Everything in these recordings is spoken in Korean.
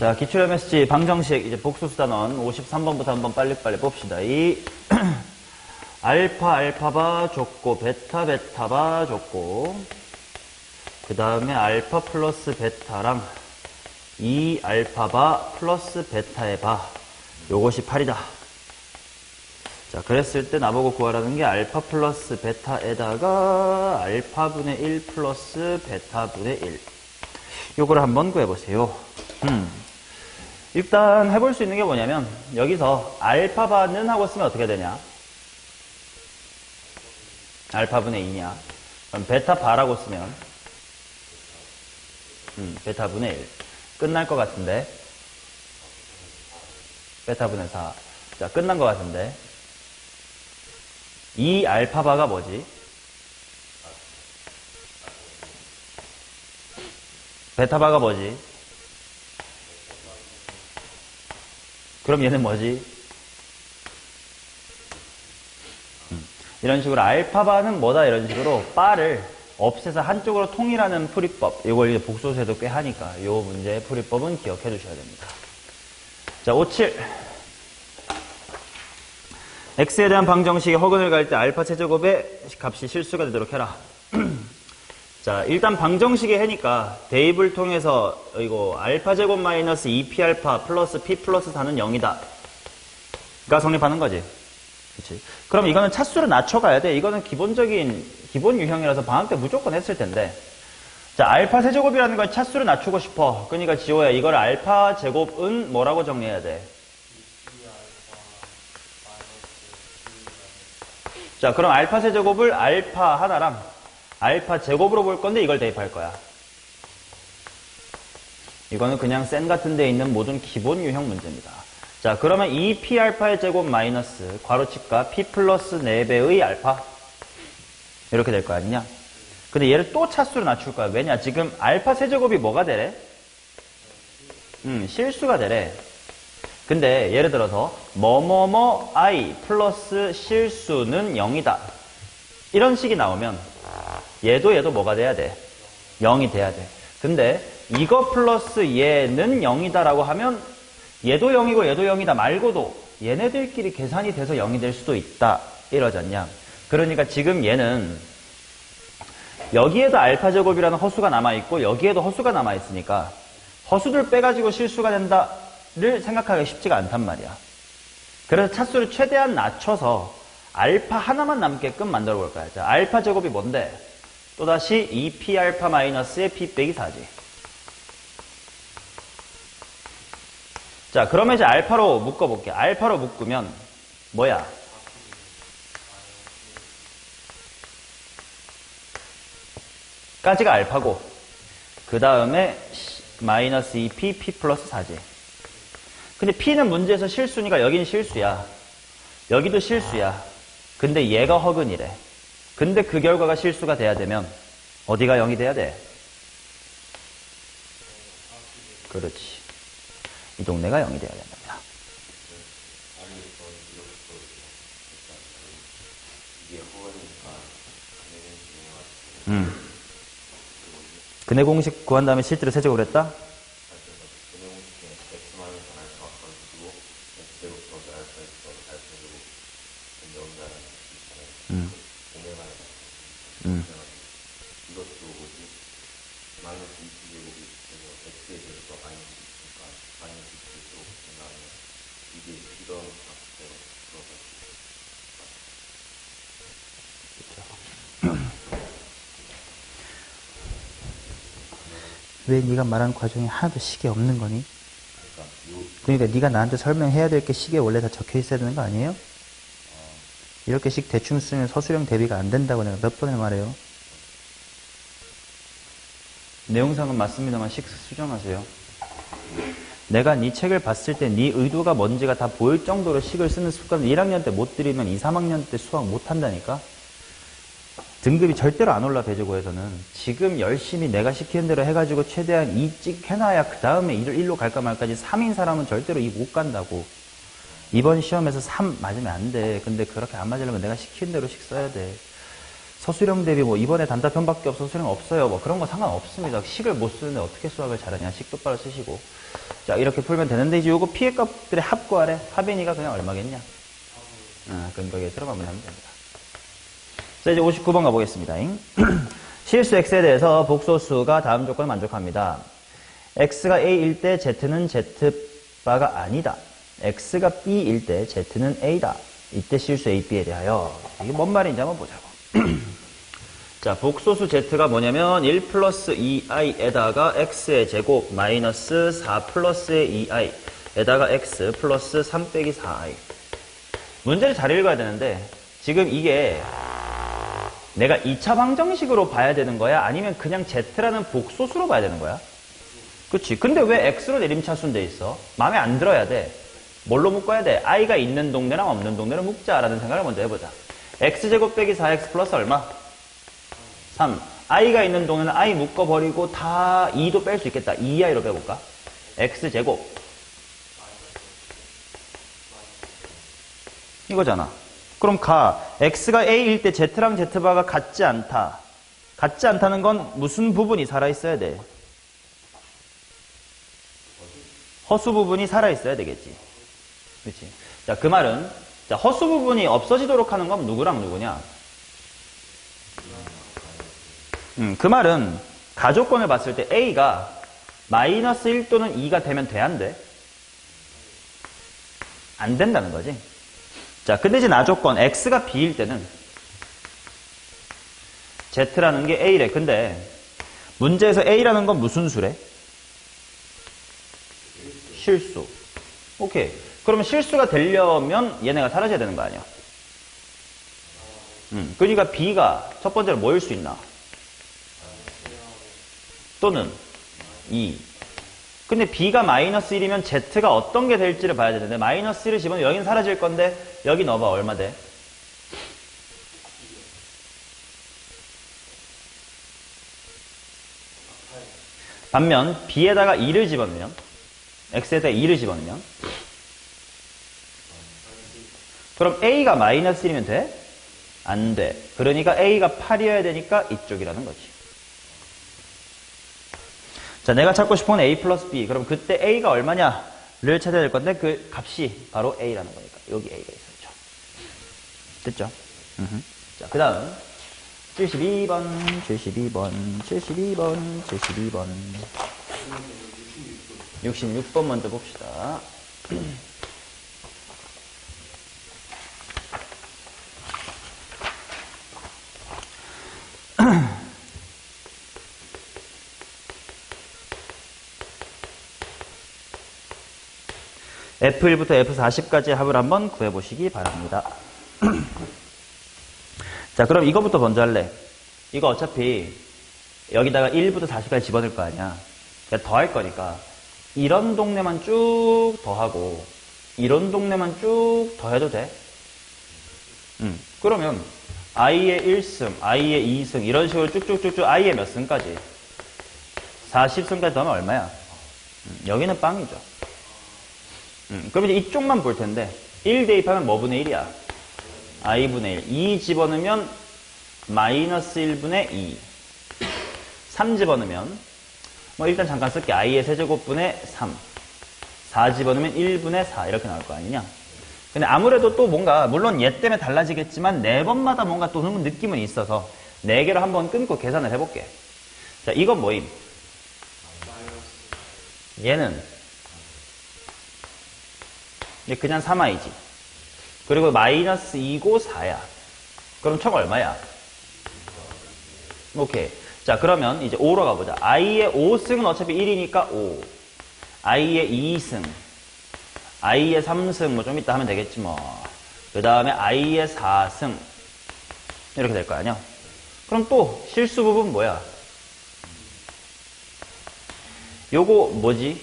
자, 기출 MSG 방정식 이제 복수수단원 53번부터 한번 빨리빨리 봅시다. 이 알파 알파바 줬고 베타 베타바 줬고 그 다음에 알파 플러스 베타랑 이 알파바 플러스 베타의 바 요것이 8이다. 자, 그랬을 때 나보고 구하라는 게 알파 플러스 베타에다가 알파분의 1 플러스 베타분의 1 요거를 한번 구해보세요. 일단 해볼 수 있는 게 뭐냐면 여기서 알파바는 하고 쓰면 어떻게 되냐? 알파분의 2냐? 그럼 베타바라고 쓰면 베타분의 1 끝날 것 같은데 베타분의 4 자, 끝난 것 같은데 이 알파바가 뭐지? 베타바가 뭐지? 그럼 얘는 뭐지? 이런 식으로 알파바는 뭐다 이런 식으로 바를 없애서 한쪽으로 통일하는 풀이법 이걸 이제 복소수에도 꽤 하니까 이 문제의 풀이법은 기억해 두셔야 됩니다. 자, 57 x에 대한 방정식이 허근을 갈 때 알파 제곱의 값이 실수가 되도록 해라. 자, 일단 방정식의 해니까 대입을 통해서 이거 알파 제곱 마이너스 2p 알파 플러스 p 플러스 4는 0이다 가 성립하는 거지. 그치? 그럼 이거는 차수를 낮춰가야 돼. 이거는 기본 유형이라서 방학 때 무조건 했을 텐데. 자, 알파 세제곱이라는 건 차수를 낮추고 싶어. 그러니까 지호야, 이걸 알파 제곱은 뭐라고 정리해야 돼? 자, 그럼 알파 세제곱을 알파 하나랑 알파 제곱으로 볼 건데 이걸 대입할 거야. 이거는 그냥 센 같은 데 있는 모든 기본 유형 문제입니다. 자, 그러면 2p 알파의 제곱 마이너스 괄호치과 p 플러스 4배의 알파 이렇게 될 거 아니냐? 근데 얘를 또 차수로 낮출 거야. 왜냐? 지금 알파 세제곱이 뭐가 되래? 실수가 되래. 근데 예를 들어서 뭐뭐뭐 i 플러스 실수는 0이다. 이런 식이 나오면 얘도 뭐가 돼야 돼? 0이 돼야 돼. 근데 이거 플러스 얘는 0이다 라고 하면 얘도 0이고 얘도 0이다 말고도 얘네들끼리 계산이 돼서 0이 될 수도 있다. 이러잖냐. 그러니까 지금 얘는 여기에도 알파 제곱이라는 허수가 남아있고 여기에도 허수가 남아있으니까 허수들 빼가지고 실수가 된다를 생각하기 쉽지가 않단 말이야. 그래서 차수를 최대한 낮춰서 알파 하나만 남게끔 만들어 볼 거야. 자, 알파 제곱이 뭔데? 또다시 2p 알파 마이너스의 p 빼기 4지. 자, 그러면 이제 알파로 묶어볼게. 알파로 묶으면 뭐야? 까지가 알파고 그 다음에 마이너스 2p p 플러스 4지. 근데 p는 문제에서 실수니까 여긴 실수야. 여기도 실수야. 근데 얘가 허근이래. 근데 그 결과가 실수가 돼야 되면 어디가 0이 돼야 돼? 그렇지. 이 동네가 0이 돼야 된답니다. 근해 공식 구한 다음에 실제로 세제곱을 했다? 왜 네가 말한 과정에 하나도 식이 없는 거니? 그러니까 네가 나한테 설명해야 될 게 식에 원래 다 적혀 있어야 되는 거 아니에요? 이렇게 식 대충 쓰면 서술형 대비가 안 된다고 내가 몇 번을 말해요. 내용상은 맞습니다만 식 수정하세요. 내가 네 책을 봤을 때 네 의도가 뭔지가 다 보일 정도로 식을 쓰는 습관을 1학년 때 못 들이면 2, 3학년 때 수학 못 한다니까? 등급이 절대로 안 올라. 배제고에서는 지금 열심히 내가 시키는 대로 해가지고 최대한 2찍 해놔야 그 다음에 1로 갈까 말까지 3인 사람은 절대로 2 못 간다고. 이번 시험에서 3 맞으면 안 돼. 근데 그렇게 안 맞으려면 내가 시키는 대로 식 써야 돼. 서술형 대비 뭐 이번에 단답형밖에 없어 서술형 없어요. 뭐 그런 거 상관없습니다. 식을 못 쓰는데 어떻게 수학을 잘하냐. 식 똑바로 쓰시고. 자, 이렇게 풀면 되는데 이제 요거 피해 값들의 합구하래. 합인이가 그냥 얼마겠냐? 그럼 거기에 들어가면 하면 됩니다. 자, 이제 59번 가보겠습니다. 실수 x에 대해서 복소수가 다음 조건을 만족합니다. x가 a일 때 z는 z바가 아니다. x가 b일 때 z는 a다. 이때 실수 a, b에 대하여. 이게 뭔 말인지 한번 보자고. 자, 복소수 z가 뭐냐면 1 플러스 2i에다가 x의 제곱 마이너스 4 플러스의 2i에다가 x 플러스 3 빼기 4i. 문제를 잘 읽어야 되는데 지금 이게 내가 2차 방정식으로 봐야 되는 거야? 아니면 그냥 z라는 복소수로 봐야 되는 거야? 그치? 근데 왜 x로 내림차순 돼 있어? 마음에 안 들어야 돼. 뭘로 묶어야 돼? i가 있는 동네랑 없는 동네를 묶자라는 생각을 먼저 해보자. x제곱 빼기 4x 플러스 얼마? 3. i가 있는 동네는 i 묶어버리고 다 2도 뺄 수 있겠다. 2i로 빼볼까? x제곱. 이거잖아. 그럼 x가 a일 때 z랑 z바가 같지 않다. 같지 않다는 건 무슨 부분이 살아있어야 돼? 허수 부분이 살아있어야 되겠지. 그치? 자, 그 말은, 자, 허수 부분이 없어지도록 하는 건 누구랑 누구냐? 그 말은, 가조건을 봤을 때 a가 마이너스 1 또는 2가 되면 돼, 안 돼? 안 된다는 거지. 자, 근데 이제 나조건, x가 b일 때는, z라는 게 a래. 근데, 문제에서 a라는 건 무슨 수래? 실수. 오케이. 그러면 실수가 되려면 얘네가 사라져야 되는 거 아니야? 그러니까 b가 첫 번째로 뭐일 수 있나? 또는 2. 근데 b가 마이너스 1이면 z가 어떤 게 될지를 봐야 되는데 마이너스 1을 집어넣으면 여기는 사라질 건데 여기 넣어봐. 얼마 돼? 반면 b에다가 2를 집어넣으면 x에다 2를 집어넣으면 그럼 a가 마이너스 1이면 돼? 안 돼. 그러니까 a가 8이어야 되니까 이쪽이라는 거지. 자, 내가 찾고 싶은 건 a 플러스 b. 그럼 그때 a가 얼마냐를 찾아야 될 건데 그 값이 바로 a라는 거니까 여기 a가 있었죠. 됐죠? 자, 그 다음 72번 66번 먼저 봅시다. F1부터 F40까지 합을 한번 구해보시기 바랍니다. 자, 그럼 이거부터 먼저 할래. 이거 어차피 여기다가 1부터 40까지 집어넣을 거 아니야. 그러니까 더 할 거니까 이런 동네만 쭉 더하고 이런 동네만 쭉 더해도 돼. 그러면 i의 1승, i의 2승 이런 식으로 쭉쭉쭉쭉 i의 몇 승까지? 40승까지 더하면 얼마야? 여기는 빵이죠. 그럼 이제 이쪽만 볼 텐데 1 대입하면 뭐 분의 1이야? i분의 1. 2 집어넣으면 마이너스 1분의 2. 3 집어넣으면 뭐 일단 잠깐 쓸게. i의 세제곱분의 3. 4 집어넣으면 1분의 4 이렇게 나올 거 아니냐? 근데 아무래도 또 뭔가 물론 얘 때문에 달라지겠지만 4번마다 뭔가 또 느낌은 있어서 4개로 한번 끊고 계산을 해볼게. 자, 이건 뭐임? 얘는 그냥 3i지. 그리고 마이너스 2고 4야. 그럼 총 얼마야? 오케이. 자, 그러면 이제 5로 가보자. i의 5승은 어차피 1이니까 5. i의 2승. i의 3승 뭐 좀 이따 하면 되겠지 뭐. 그 다음에 i의 4승. 이렇게 될 거 아니야? 그럼 또 실수 부분 뭐야? 요거 뭐지?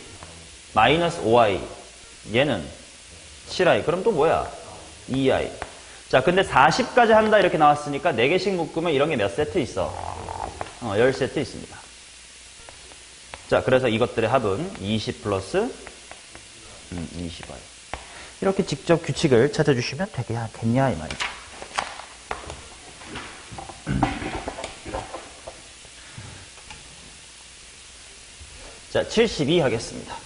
마이너스 5i. 얘는 7i. 그럼 또 뭐야? 2i. 자, 근데 40까지 한다 이렇게 나왔으니까 4개씩 묶으면 이런 게 몇 세트 있어? 10세트 있습니다. 자, 그래서 이것들의 합은 20 플러스 20i. 이렇게 직접 규칙을 찾아주시면 되겠냐 이 말이죠. 자, 72 하겠습니다.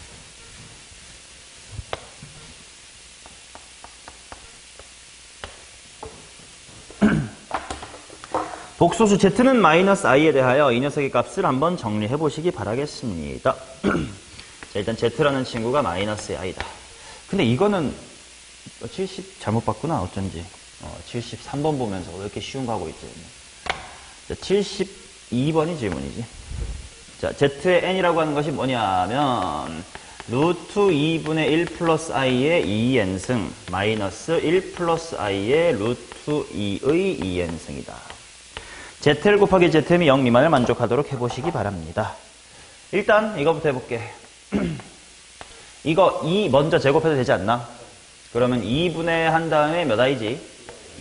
복소수 z는 마이너스 i에 대하여 이 녀석의 값을 한번 정리해 보시기 바라겠습니다. 자, 일단 z라는 친구가 마이너스 i다. 근데 이거는 70 잘못 봤구나, 어쩐지. 73번 보면서 왜 이렇게 쉬운 거 하고 있지? 자, 72번이 질문이지. 자, z의 n이라고 하는 것이 뭐냐면 루트 2분의 1 플러스 i의 2n승 마이너스 1 플러스 i의 루트 2의 2n승이다. zl 곱하기 zm이 0 미만을 만족하도록 해보시기 바랍니다. 일단 이거부터 해볼게. 이거 2 먼저 제곱해도 되지 않나? 그러면 2분의 한 다음에 몇 i지?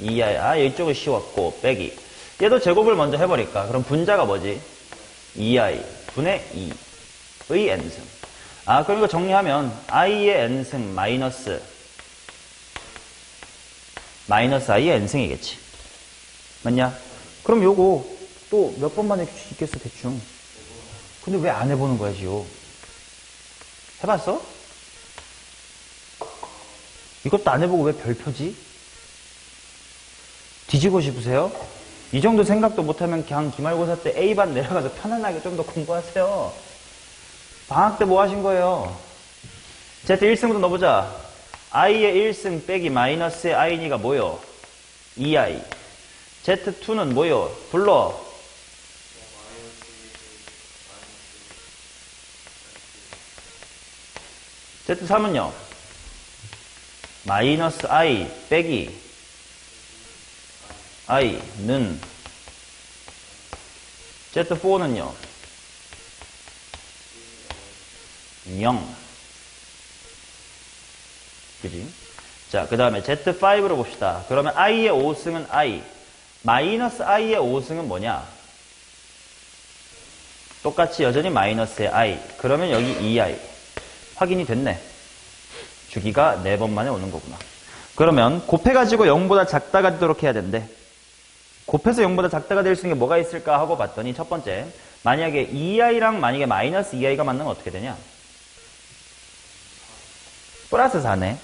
2i. 아, 이쪽은 쉬웠고 빼기. 얘도 제곱을 먼저 해버릴까? 그럼 분자가 뭐지? 2i 분의 2의 n승. 아, 그럼 이거 정리하면 i의 n승 마이너스 i의 n승이겠지. 맞냐? 그럼 요거 또 몇 번만 해줄 수 있겠어, 대충. 근데 왜 안 해보는 거야, 지호? 해봤어? 이것도 안 해보고 왜 별표지? 뒤지고 싶으세요? 이 정도 생각도 못하면 그냥 기말고사 때 A반 내려가서 편안하게 좀 더 공부하세요. 방학 때 뭐 하신 거예요? Z 1승부터 넣어보자. i의 1승 빼기 마이너스의 i니가 뭐요? 2i. Z2는 뭐요? 불러. Z3은요? 마이너스 i 빼기 i는 Z4는요? 0. 그지? 자, 그 다음에 Z5로 봅시다. 그러면 i의 5승은 i. 마이너스 i의 5승은 뭐냐? 똑같이 여전히 마이너스의 i. 그러면 여기 2i. 확인이 됐네. 주기가 4번 만에 오는 거구나. 그러면 곱해가지고 0보다 작다가 되도록 해야 된대. 곱해서 0보다 작다가 될 수 있는 게 뭐가 있을까 하고 봤더니 첫 번째, 만약에 2i랑 만약에 마이너스 2i가 만나면 어떻게 되냐? 플러스 4네.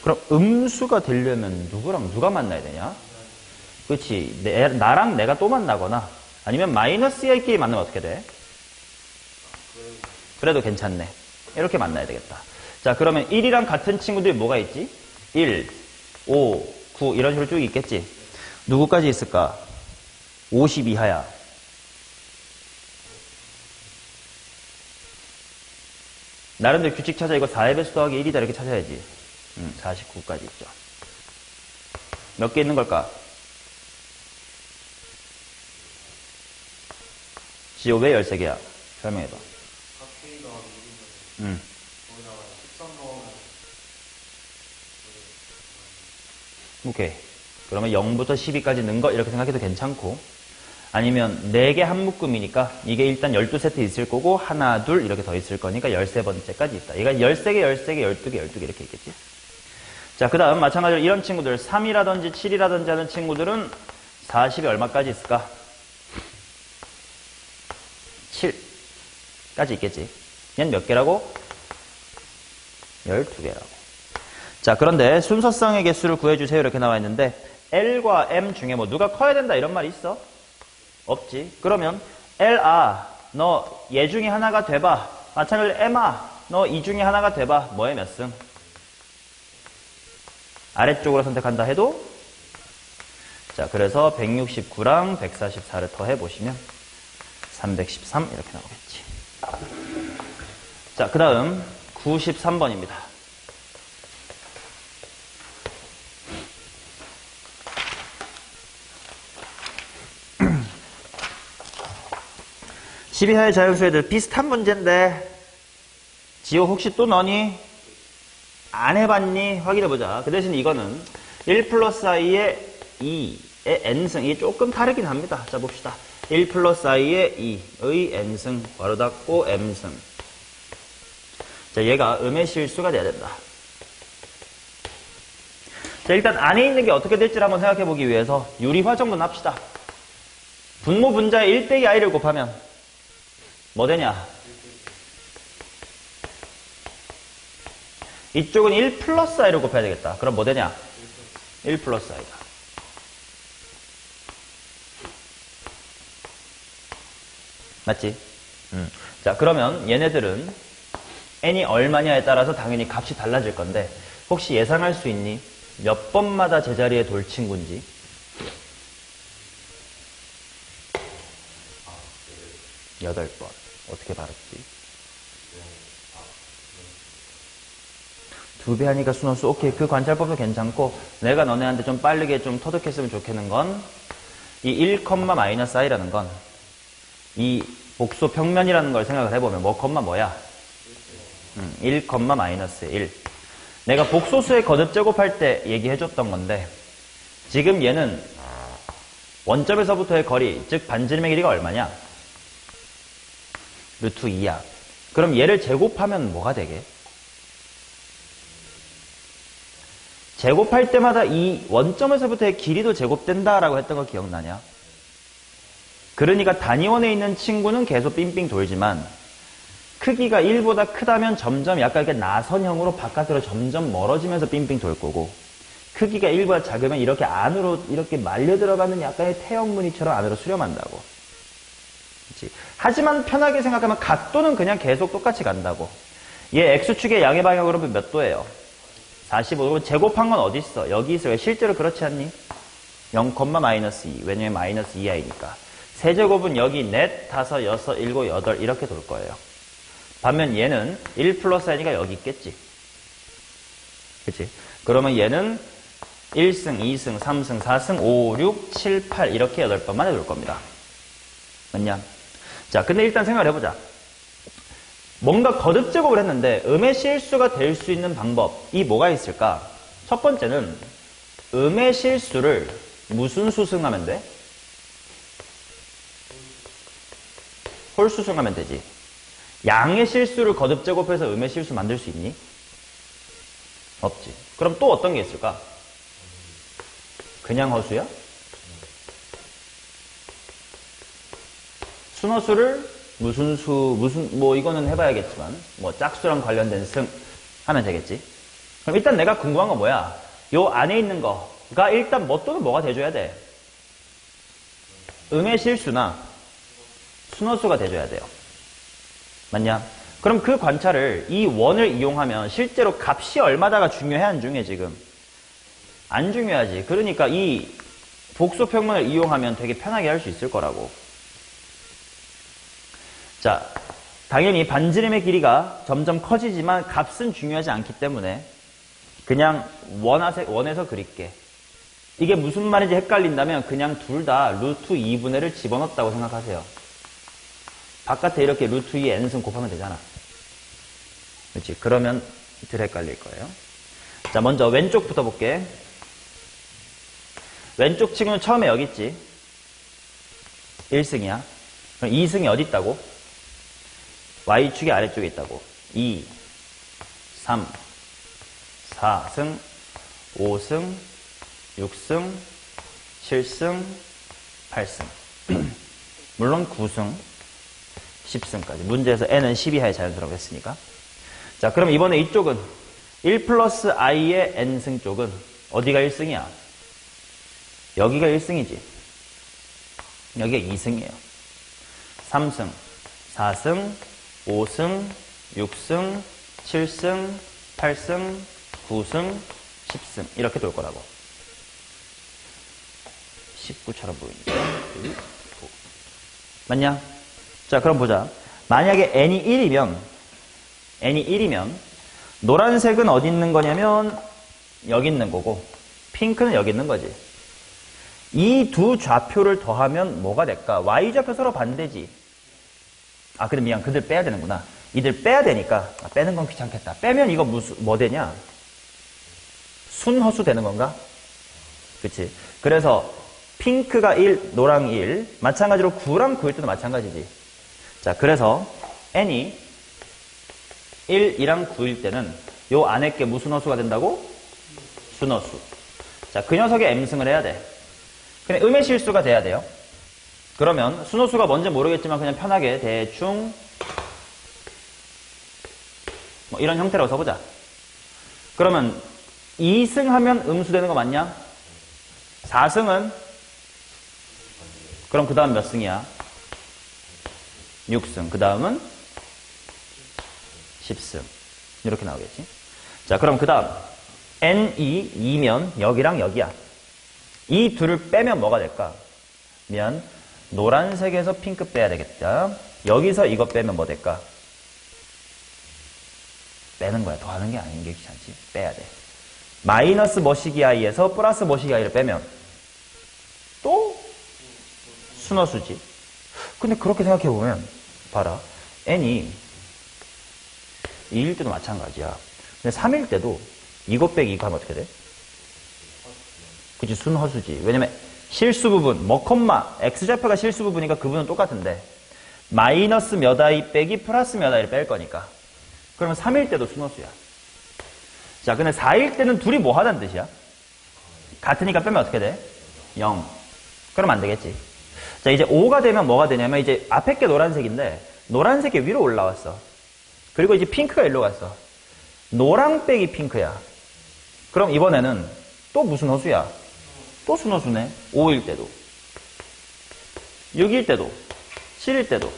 그럼 음수가 되려면 누구랑 누가 만나야 되냐? 그렇지. 나랑 내가 또 만나거나 아니면 마이너스 2i끼리 만나면 어떻게 돼? 그래도 괜찮네. 이렇게 만나야 되겠다. 자, 그러면 1이랑 같은 친구들이 뭐가 있지? 1, 5, 9 이런 식으로 쭉 있겠지? 누구까지 있을까? 50 이하야. 나름대로 규칙 찾아. 이거 4의 배수 더하기 1이다 이렇게 찾아야지. 49까지 있죠. 몇 개 있는 걸까? 지호 왜 13개야? 설명해봐. 오케이. 그러면 0부터 12까지 넣은 거 이렇게 생각해도 괜찮고, 아니면 4개 한 묶음이니까 이게 일단 12세트 있을 거고 하나 둘 이렇게 더 있을 거니까 13번째까지 있다. 얘가 13개 13개 12개 12개 이렇게 있겠지. 자, 그 다음 마찬가지로 이런 친구들 3이라든지 7이라든지 하는 친구들은 40이 얼마까지 있을까? 7까지 있겠지. 얘는 몇 개라고? 12개라고. 자, 그런데 순서상의 개수를 구해주세요 이렇게 나와 있는데 L과 M 중에 뭐 누가 커야 된다 이런 말이 있어? 없지. 그러면 L아 너 얘 중에 하나가 돼봐. 마찬가지로 M아 너 이 중에 하나가 돼봐. 뭐에 몇 승? 아래쪽으로 선택한다 해도. 자, 그래서 169랑 144를 더 해보시면 313 이렇게 나오겠지. 자, 그 다음 93번입니다. (12하의) 자연수애들 비슷한 문제인데 지호 혹시 또 너니? 안 해봤니? 확인해보자. 그 대신 이거는 1 플러스 i의 2의 n승. 이게 조금 다르긴 합니다. 자, 봅시다. 1 플러스 i의 2의 n승 괄호 닫고 m승. 자, 얘가 음의 실수가 돼야 된다. 자, 일단 안에 있는 게 어떻게 될지를 한번 생각해 보기 위해서 유리화 정도는 합시다. 분모 분자의 1 빼기 i를 곱하면 뭐 되냐? 이쪽은 1 플러스 i를 곱해야 되겠다. 그럼 뭐 되냐? 1 플러스 i다. 맞지? 자, 그러면 얘네들은 n이 얼마냐에 따라서 당연히 값이 달라질 건데 혹시 예상할 수 있니? 몇 번마다 제자리에 돌 친구인지? 8번. 어떻게 받았지? 2배 하니까 순원수. 오케이. 그 관찰법도 괜찮고 내가 너네한테 좀 빠르게 좀 터득했으면 좋겠는 건 이 1, i라는 건 이 복소 평면이라는 걸 생각을 해보면 뭐 컴마 뭐야? 1, 마이너스 1. 내가 복소수의 거듭 제곱할 때 얘기해줬던 건데 지금 얘는 원점에서부터의 거리, 즉 반지름의 길이가 얼마냐? 루트 2야. 그럼 얘를 제곱하면 뭐가 되게? 제곱할 때마다 이 원점에서부터의 길이도 제곱된다라고 했던 거 기억나냐? 그러니까 단위원에 있는 친구는 계속 빙빙 돌지만 크기가 1보다 크다면 점점 약간 이렇게 나선형으로 바깥으로 점점 멀어지면서 빙빙 돌 거고 크기가 1보다 작으면 이렇게 안으로 이렇게 말려 들어가는 약간의 태형 무늬처럼 안으로 수렴한다고. 그치? 하지만 편하게 생각하면 각도는 그냥 계속 똑같이 간다고. 얘 X축의 양의 방향으로 보면 몇 도예요? 45도. 제곱한 건 어디 있어? 여기 있어. 실제로 그렇지 않니? 0, 마이너스 2. 왜냐면 마이너스 2i니까. 세제곱은 여기 넷, 5, 6, 7, 8 이렇게 돌 거예요. 반면 얘는 1 플러스 i니까 여기 있겠지. 그치? 그러면 얘는 1승, 2승, 3승, 4승, 5, 6, 7, 8 이렇게 8번 만에 돌 겁니다. 맞냐? 자, 근데 일단 생각을 해보자. 뭔가 거듭 제곱을 했는데 음의 실수가 될 수 있는 방법이 뭐가 있을까? 첫 번째는 음의 실수를 무슨 수승하면 돼? 홀수승하면 되지. 양의 실수를 거듭 제곱해서 음의 실수 만들 수 있니? 없지. 그럼 또 어떤 게 있을까? 그냥 허수야? 순허수를 무슨 수, 뭐 이거는 해봐야겠지만 뭐 짝수랑 관련된 승 하면 되겠지. 그럼 일단 내가 궁금한 건 뭐야? 요 안에 있는 거가 일단 뭐 또는 뭐가 돼줘야 돼? 음의 실수나 순허수가 돼줘야 돼요. 맞냐? 그럼 그 관찰을 이 원을 이용하면 실제로 값이 얼마다가 중요해 안 중요해 지금? 안 중요하지. 그러니까 이 복소 평면을 이용하면 되게 편하게 할 수 있을 거라고. 자, 당연히 반지름의 길이가 점점 커지지만 값은 중요하지 않기 때문에 그냥 원에서 그릴게. 이게 무슨 말인지 헷갈린다면 그냥 둘 다 루트 2분의 1을 집어넣었다고 생각하세요. 바깥에 이렇게 루트 2에 n승 곱하면 되잖아. 그렇지? 그러면 덜 헷갈릴 거예요. 자, 먼저 왼쪽부터 볼게. 왼쪽 친구는 처음에 여기 있지. 1승이야. 그럼 2승이 어디 있다고? Y축이 아래쪽에 있다고. 2, 3, 4승, 5승, 6승, 7승, 8승. 물론 9승, 10승까지. 문제에서 n은 10 이하의 자연수라고 했으니까. 자, 그럼 이번에 이쪽은 1 플러스 i의 n승 쪽은 어디가 1승이야? 여기가 1승이지. 여기가 2승이에요. 3승, 4승, 5승, 6승, 7승, 8승, 9승, 10승 이렇게 돌 거라고. 19처럼 보이니까. 맞냐? 자, 그럼 보자. 만약에 n이 1이면 노란색은 어디 있는 거냐면 여기 있는 거고 핑크는 여기 있는 거지. 이 두 좌표를 더하면 뭐가 될까? y좌표 서로 반대지. 아, 근데 미안. 그들 빼야 되는구나. 이들 빼야 되니까. 아, 빼는 건 귀찮겠다. 빼면 이거 뭐 되냐? 순허수 되는 건가? 그치? 그래서 핑크가 1, 노랑 1. 마찬가지로 9랑 9일 때도 마찬가지지. 자, 그래서 n이 1, 2랑 9일 때는 요 안에 게 무슨 허수가 된다고? 순허수. 자, 그 녀석의 m승을 해야 돼. 그냥 음의 실수가 돼야 돼요. 그러면 순호수가 뭔지 모르겠지만 그냥 편하게 대충 뭐 이런 형태로 써보자. 그러면 2승 하면 음수 되는 거 맞냐? 4승은? 그럼 그 다음 몇 승이야? 6승. 그 다음은 10승. 이렇게 나오겠지. 자, 그럼 그 다음 N2, 2면 여기랑 여기야. 이 둘을 빼면 뭐가 될까? 면 노란색에서 핑크 빼야 되겠다. 여기서 이거 빼면 뭐 될까? 빼는 거야. 더하는 게 아닌 게 귀찮지. 빼야 돼. 마이너스 머시기 i에서 플러스 머시기 i를 빼면 또 순허수지. 근데 그렇게 생각해보면 봐라. n이 2일 때도 마찬가지야. 근데 3일 때도 이거 빼기 이거 하면 어떻게 돼? 그치, 순허수지. 왜냐면 실수 부분, 뭐 콤마, x좌표가 실수 부분이니까 그 부분은 똑같은데 마이너스 몇 i 빼기 플러스 몇 i를 뺄 거니까 그러면 3일 때도 순허수야. 자, 근데 4일 때는 둘이 뭐 하다는 뜻이야? 같으니까 빼면 어떻게 돼? 0. 그럼 안 되겠지. 자, 이제 5가 되면 뭐가 되냐면 이제 앞에 게 노란색인데 노란색이 위로 올라왔어. 그리고 이제 핑크가 일로 갔어. 노랑 빼기 핑크야. 그럼 이번에는 또 무슨 허수야? 또 순허수네. 5일 때도 6일 때도 7일 때도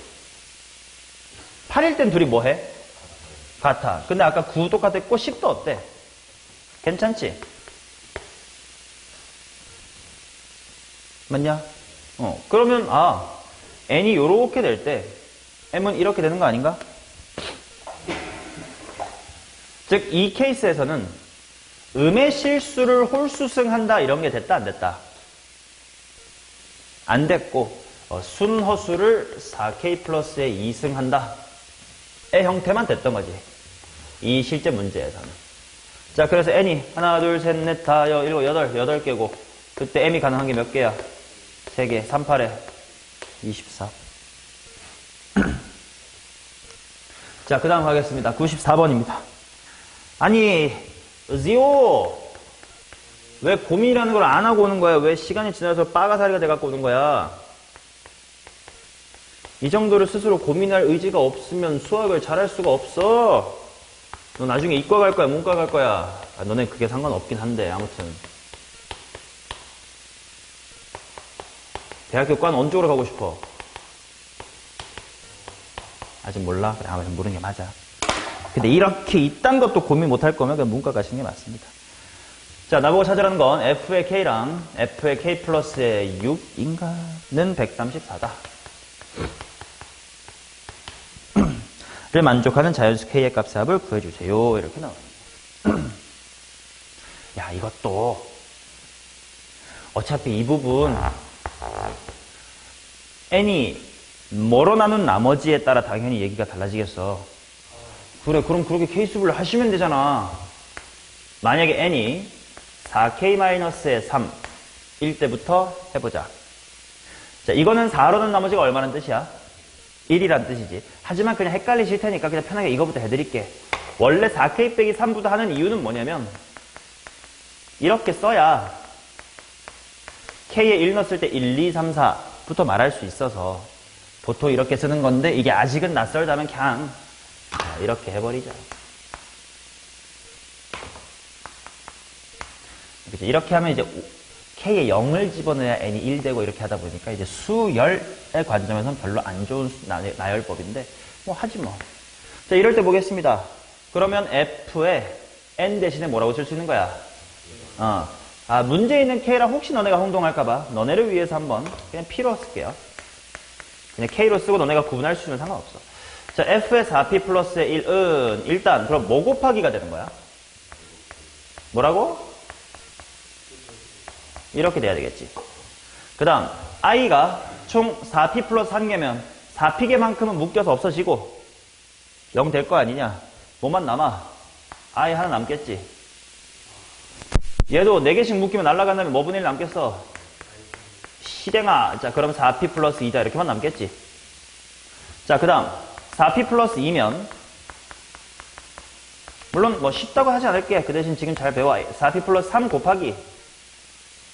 8일 땐 둘이 뭐 해? 같아. 근데 아까 9 똑같았고 10도 어때? 괜찮지? 맞냐? 그러면 n이 요렇게 될 때 m은 이렇게 되는 거 아닌가? 즉 이 케이스에서는 음의 실수를 홀수승한다 이런 게 됐다 안 됐다? 안 됐고 순허수를 4k 플러스에 2승한다 의 형태만 됐던 거지. 이 실제 문제에서는. 자, 그래서 n이 하나, 둘, 셋, 넷, 다, 일곱, 여덟 개고 그때 m이 가능한 게 몇 개야? 3개. 3, 8에 24. 자, 그 다음 가겠습니다. 94번입니다. 아니, 지오! 왜 고민이라는 걸 안 하고 오는 거야? 왜 시간이 지나서 빠가사리가 돼갖고 오는 거야? 이 정도로 스스로 고민할 의지가 없으면 수학을 잘할 수가 없어. 너 나중에 이과 갈 거야, 문과 갈 거야. 너네 그게 상관없긴 한데 아무튼. 대학교 과는 어느 쪽으로 가고 싶어? 아직 몰라? 그래, 아무튼 모르는 게 맞아. 근데 이렇게 이딴 것도 고민 못할 거면 그냥 문과 가시는 게 맞습니다. 자, 나보고 찾으라는 건 f의 k랑 f의 k 플러스의 6인가는 134다. 를 만족하는 자연수 k의 값의 합을 구해주세요. 이렇게 나와요. 야, 이것도 어차피 이 부분 n이 뭐로 나눈 나머지에 따라 당연히 얘기가 달라지겠어. 그래, 그럼 그렇게 케이스별로 하시면 되잖아. 만약에 n이 4k-의 3일 때부터 해보자. 자, 이거는 4로 는 나머지가 얼마나 뜻이야? 1이란 뜻이지. 하지만 그냥 헷갈리실 테니까 그냥 편하게 이거부터 해드릴게. 원래 4k 빼기 3부터 하는 이유는 뭐냐면 이렇게 써야 k에 1 넣었을 때 1, 2, 3, 4부터 말할 수 있어서 보통 이렇게 쓰는 건데 이게 아직은 낯설다면 그냥 이렇게 해버리자. 그치? 이렇게 하면 이제 k에 0을 집어넣어야 n이 1 되고 이렇게 하다 보니까 이제 수열의 관점에서는 별로 안 좋은 나열법인데 뭐 하지 뭐. 자, 이럴 때 보겠습니다. 그러면 f에 n 대신에 뭐라고 쓸 수 있는 거야? 문제 있는 k랑 혹시 너네가 혼동할까봐 너네를 위해서 한번 그냥 p로 쓸게요. 그냥 k로 쓰고 너네가 구분할 수 있으면 상관없어. 자, f의 4p 플러스의 1은 일단 그럼 뭐 곱하기가 되는 거야? 뭐라고? 이렇게 돼야 되겠지. 그 다음 i가 총 4p 플러스 1개면 4p개만큼은 묶여서 없어지고 0 될 거 아니냐. 뭐만 남아? i 하나 남겠지. 얘도 4개씩 묶이면 날아간 다음에 뭐 분의 1 남겠어? 실행아. 자, 그럼 4p 플러스 2자 이렇게만 남겠지. 자, 그 다음 4p 플러스 2면 물론 뭐 쉽다고 하지 않을게. 그 대신 지금 잘 배워. 4p 플러스 3 곱하기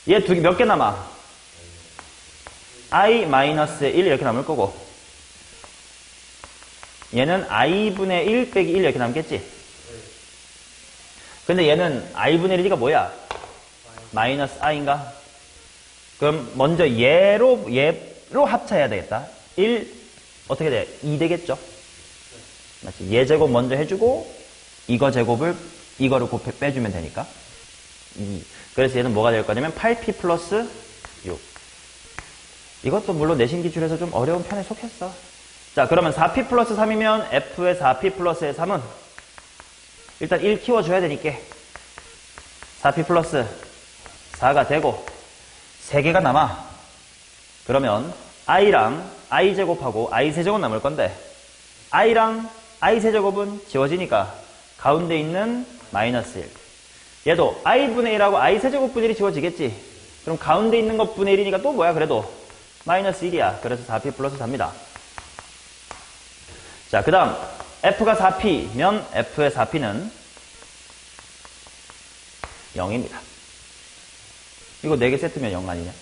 얘 두 개 몇 개 남아? i 마이너스 1 이렇게 남을 거고 얘는 i분의 1 빼기 1 이렇게 남겠지. 근데 얘는 i분의 1이가 뭐야? 마이너스 i인가? 그럼 먼저 얘로 합쳐야 되겠다. 1 어떻게 돼? 2 되겠죠? 맞지? 얘 제곱 먼저 해주고 이거 제곱을 이거를 빼주면 되니까 2. 그래서 얘는 뭐가 될 거냐면 8p 플러스 6. 이것도 물론 내신 기출에서 좀 어려운 편에 속했어. 자, 그러면 4p 플러스 3이면 f의 4p 플러스의 3은 일단 1 키워줘야 되니까 4p 플러스 4가 되고 3개가 남아. 그러면 i랑 i 제곱하고 i 세제곱 남을 건데 i랑 i 세제곱은 지워지니까 가운데 있는 마이너스 1. 얘도 i분의 1하고 i 세제곱분의 1이 지워지겠지. 그럼 가운데 있는 것 분의 1이니까 또 뭐야? 그래도 마이너스 1이야. 그래서 4p 플러스 4입니다. 자, 그 다음 f가 4p면 f의 4p는 0입니다. 이거 4개 세트면 0 아니냐?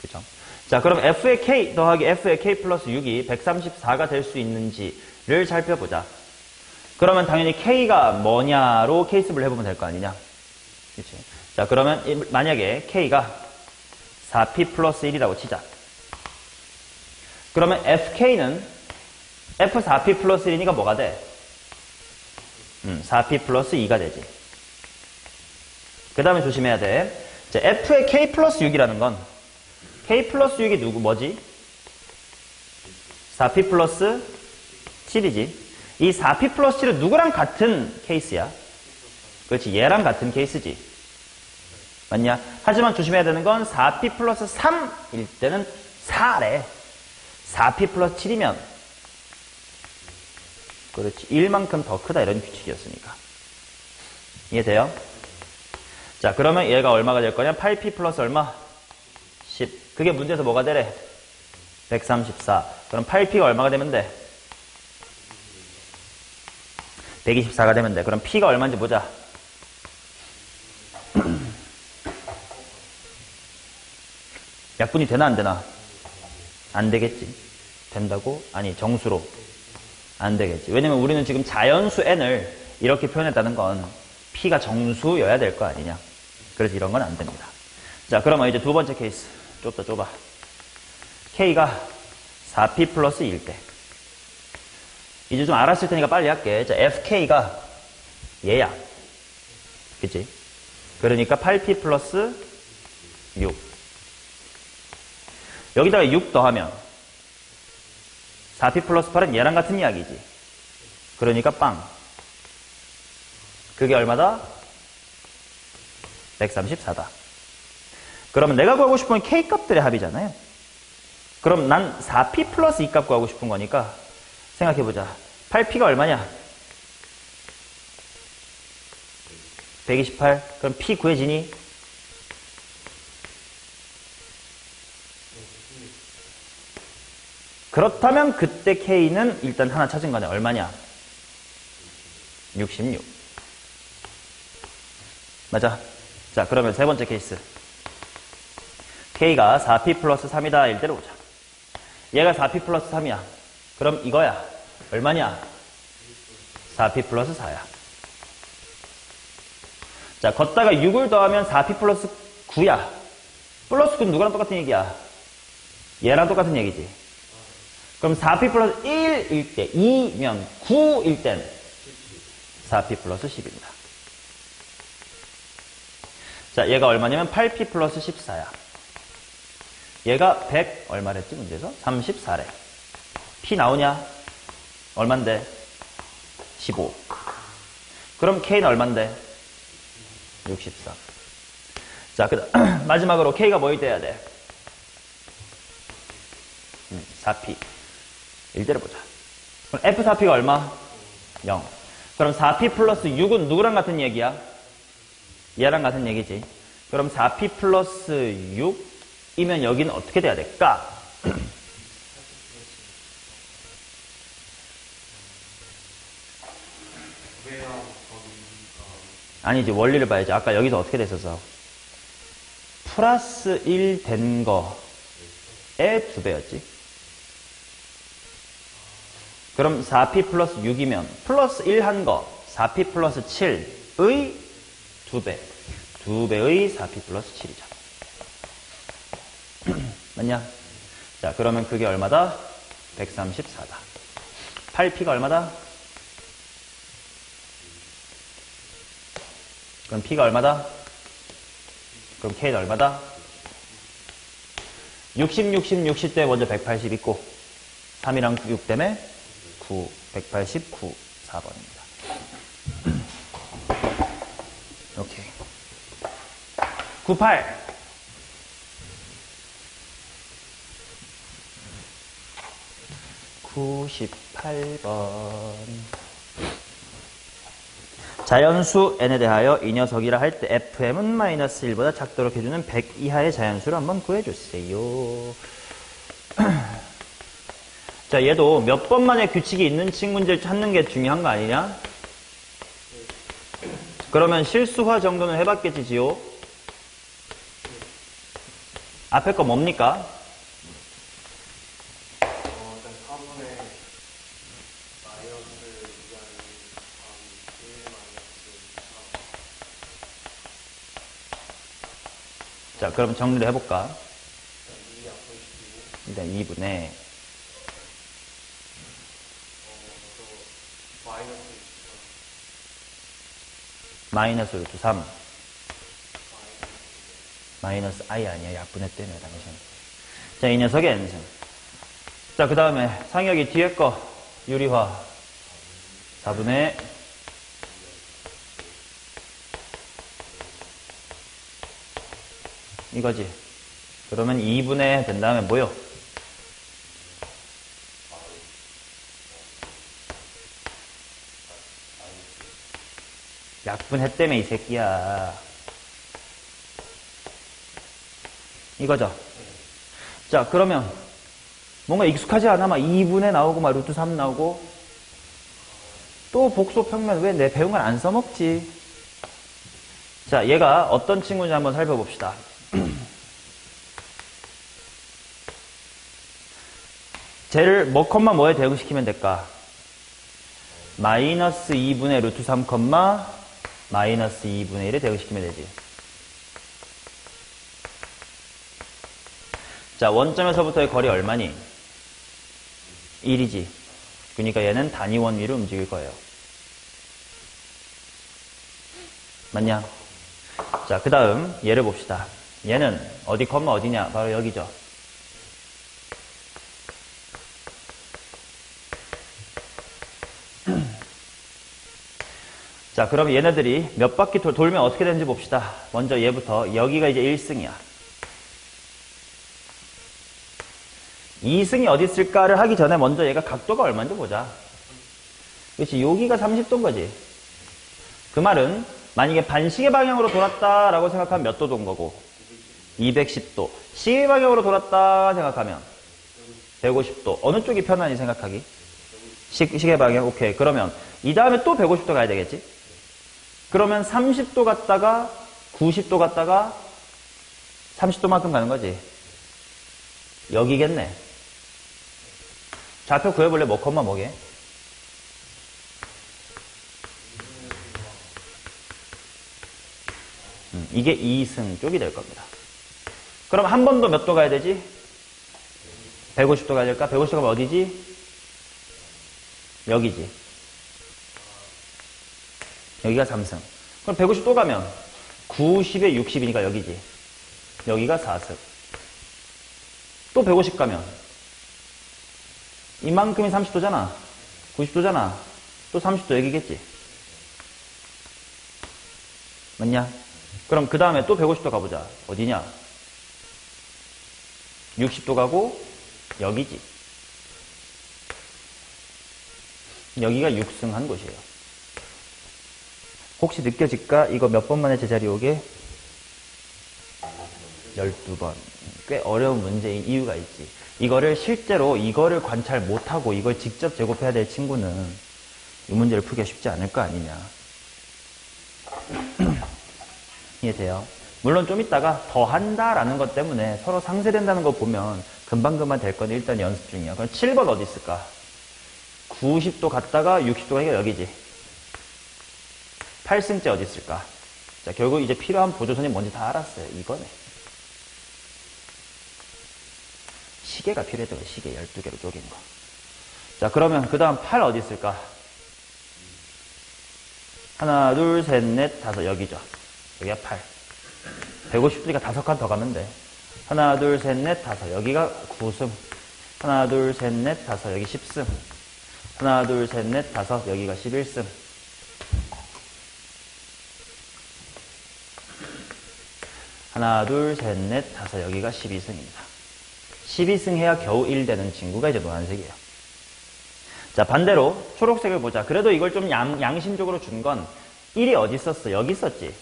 그쵸? 자, 그럼 f의 k 더하기 f의 k 플러스 6이 134가 될 수 있는지를 살펴보자. 그러면 당연히 k가 뭐냐로 케이스를 해보면 될 거 아니냐? 그치? 자, 그러면 만약에 k가 4p 플러스 1이라고 치자. 그러면 fk는 f4p 플러스 1이니까 뭐가 돼? 4p 플러스 2가 되지. 그 다음에 조심해야 돼. 자, f의 k 플러스 6이라는 건 k 플러스 6이 뭐지? 4p 플러스 7이지. 이 4p 플러스 7은 누구랑 같은 케이스야? 그렇지, 얘랑 같은 케이스지. 맞냐? 하지만 조심해야 되는 건 4p 플러스 3일 때는 4래. 4p 플러스 7이면 그렇지, 1만큼 더 크다 이런 규칙이었으니까. 이해돼요? 자, 그러면 얘가 얼마가 될 거냐? 8p 플러스 얼마? 10. 그게 문제에서 뭐가 되래? 134. 그럼 8p가 얼마가 되면 돼? 124가 되면 돼. 그럼 p가 얼마인지 보자. 약분이 되나 안 되나? 안 되겠지. 된다고? 아니, 정수로. 안 되겠지. 왜냐면 우리는 지금 자연수 n을 이렇게 표현했다는 건 p가 정수여야 될 거 아니냐. 그래서 이런 건 안 됩니다. 자, 그러면 이제 두 번째 케이스. 좁다, 좁아. k가 4p 플러스 1일 때. 이제 좀 알았을 테니까 빨리 할게. 자, fk가 얘야. 그치? 그러니까 8p 플러스 6. 여기다가 6 더하면 4p 플러스 8은 얘랑 같은 이야기지. 그러니까 빵. 그게 얼마다? 134다. 그러면 내가 구하고 싶은 건 K값들의 합이잖아요. 그럼 난 4P 플러스 2값 구하고 싶은 거니까 생각해보자. 8P가 얼마냐? 128. 그럼 P 구해지니? 그렇다면 그때 K는 일단 하나 찾은 거네. 얼마냐? 66. 맞아. 자, 그러면 세 번째 케이스. K가 4P 플러스 3이다. 일 때로 보자. 얘가 4P 플러스 3이야. 그럼 이거야. 얼마냐? 4P 플러스 4야. 자, 걷다가 6을 더하면 4P 플러스 9야. 플러스 9는 누구랑 똑같은 얘기야? 얘랑 똑같은 얘기지. 그럼 4P 플러스 1일 때, 2면 9일 땐 4P 플러스 10입니다. 자, 얘가 얼마냐면 8P 플러스 14야. 얘가 100 얼마랬지 문제에서? 34래. P 나오냐? 얼만데? 15. 그럼 K는 얼만데? 64. 자, 마지막으로 K가 뭐일 때 해야 돼? 4P. 일대로 보자. 그럼 F4P가 얼마? 0. 그럼 4P 플러스 6은 누구랑 같은 얘기야? 얘랑 같은 얘기지. 그럼 4P 플러스 6이면 여기는 어떻게 돼야 될까? 아니지, 원리를 봐야지. 아까 여기서 어떻게 됐었어? 플러스 1 된 거의 2배였지. 그럼 4P 플러스 6이면 플러스 1 한 거 4P 플러스 7 2배. 2배의 4p 플러스 7이죠. 맞냐? 자, 그러면 그게 얼마다? 134다. 8p가 얼마다? 그럼 p가 얼마다? 그럼 k는 얼마다? 60 때 먼저 180 있고 3이랑 6 때문에 9, 189, 4번입니다. 오케이. 98. 자연수 n에 대하여 이 녀석이라 할 때 fm은 마이너스 1보다 작도록 해주는 100 이하의 자연수를 한번 구해주세요. 자, 얘도 몇 번만에 규칙이 있는 친구인지를 찾는 게 중요한 거 아니냐? 그러면 실수화 정도는 해봤겠지, 지호? 앞에 거 뭡니까? 자, 그럼 정리를 해볼까? 일단 2분의 마이너스 루트 3 마이너스 i 아니야. 약분의 때문에 당신. 자, 이 녀석의 n승. 자, 그 다음에 상혁이 뒤에 거 유리화 4분의 이거지. 그러면 2분의 된 다음에 뭐요? 약분했다며 이 새끼야. 이거죠. 자, 그러면 뭔가 익숙하지 않아? 막 2분의 나오고 막 루트 3 나오고 또 복소 평면 왜 내 배운 걸 안 써먹지? 자, 얘가 어떤 친구인지 한번 살펴봅시다. 쟤를 뭐 컴마 뭐에 대응시키면 될까? 마이너스 2분의 루트 3 컴마 마이너스 2분의 1에 대응시키면 되지. 자, 원점에서부터의 거리 얼마니? 1이지. 그러니까 얘는 단위원 위로 움직일 거예요. 맞냐? 자, 그 다음 얘를 봅시다. 얘는 어디 컴마 어디냐? 바로 여기죠. 자, 그럼 얘네들이 몇 바퀴 돌면 어떻게 되는지 봅시다. 먼저 얘부터. 여기가 이제 1승이야. 2승이 어디 있을까를 하기 전에 먼저 얘가 각도가 얼마인지 보자. 그렇지, 여기가 30도인 거지. 그 말은 만약에 반시계 방향으로 돌았다라고 생각하면 몇 도 돈 거고? 210도. 시계 방향으로 돌았다 생각하면 150도. 어느 쪽이 편하니 생각하기? 시계 방향. 오케이. 그러면 이 다음에 또 150도 가야 되겠지? 그러면 30도 갔다가 90도 갔다가 30도만큼 가는 거지. 여기겠네. 좌표 구해볼래? 뭐 컴마 뭐게? 이게 2승 쪽이 될 겁니다. 그럼 한 번 더 몇 도 가야 되지? 150도 가야 될까? 150도 가면 어디지? 여기지. 여기가 3승. 그럼 150도 가면 90에 60이니까 여기지. 여기가 4승. 또 150 가면 이만큼이 30도잖아. 90도잖아. 또 30도 여기겠지. 맞냐? 그럼 그 다음에 또 150도 가보자. 어디냐? 60도 가고 여기지. 여기가 6승한 곳이에요. 혹시 느껴질까? 이거 몇 번 만에 제자리 오게? 12번. 꽤 어려운 문제인 이유가 있지. 이거를 실제로 이거를 관찰 못하고 이걸 직접 제곱해야 될 친구는 이 문제를 풀기가 쉽지 않을 거 아니냐. 이해돼요? 물론 좀 이따가 더 한다라는 것 때문에 서로 상쇄된다는 거 보면 금방금방 될 건데 일단 연습 중이야. 그럼 7번 어디 있을까? 90도 갔다가 60도 가니까 여기지. 8승째 어디 있을까? 자, 결국 이제 필요한 보조선이 뭔지 다 알았어요. 이거네. 시계가 필요했던 거예요. 시계 12개로 쪼갠 거. 자, 그러면 그 다음 8 어디 있을까? 하나, 둘, 셋, 넷, 다섯. 여기죠. 여기가 8. 150도니까 5칸 더 가면 돼. 하나, 둘, 셋, 넷, 다섯. 여기가 9승. 하나, 둘, 셋, 넷, 다섯. 여기 10승. 하나, 둘, 셋, 넷, 다섯. 여기가 11승. 하나, 둘, 셋, 넷, 다섯. 여기가 12승입니다. 12승 해야 겨우 1 되는 친구가 이제 노란색이에요. 자, 반대로 초록색을 보자. 그래도 이걸 좀 양심적으로 준 건 1이 어디 있었어? 여기 있었지.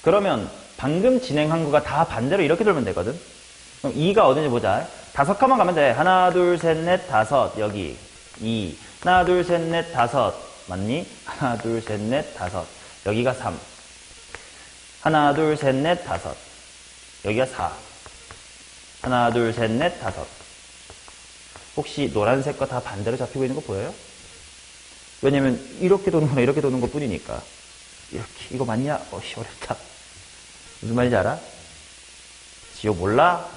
그러면 방금 진행한 거가 다 반대로 이렇게 돌면 되거든. 그럼 2가 어딘지 보자. 5칸만 가면 돼. 하나, 둘, 셋, 넷, 다섯. 여기 2. 하나, 둘, 셋, 넷, 다섯. 맞니? 하나, 둘, 셋, 넷, 다섯. 여기가 3. 하나, 둘, 셋, 넷, 다섯. 여기가 4. 하나, 둘, 셋, 넷, 다섯. 혹시 노란색과 다 반대로 잡히고 있는 거 보여요? 왜냐면 이렇게 도는 거나 이렇게 도는 것 뿐이니까. 이렇게. 이거 맞냐? 어씨, 어렵다. 무슨 말인지 알아? 지호 몰라?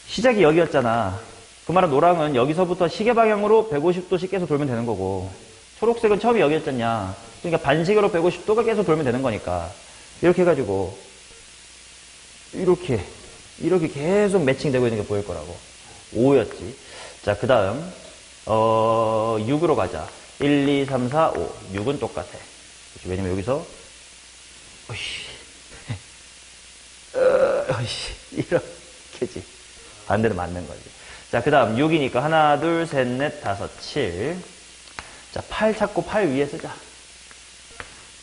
시작이 여기였잖아. 그 말은 노랑은 여기서부터 시계 방향으로 150도씩 계속 돌면 되는 거고, 초록색은 처음에 여기였잖냐. 그러니까 반시계로 150도가 계속 돌면 되는 거니까. 이렇게 해가지고 이렇게 계속 매칭되고 있는 게 보일 거라고. 5였지. 자, 그 다음 6으로 가자. 1, 2, 3, 4, 5. 6은 똑같아. 왜냐면 여기서 이렇게지. 반대로 맞는 거지. 자, 그 다음 6이니까 하나, 둘, 셋, 넷, 다섯, 7. 자, 8 찾고 8 위에 쓰자.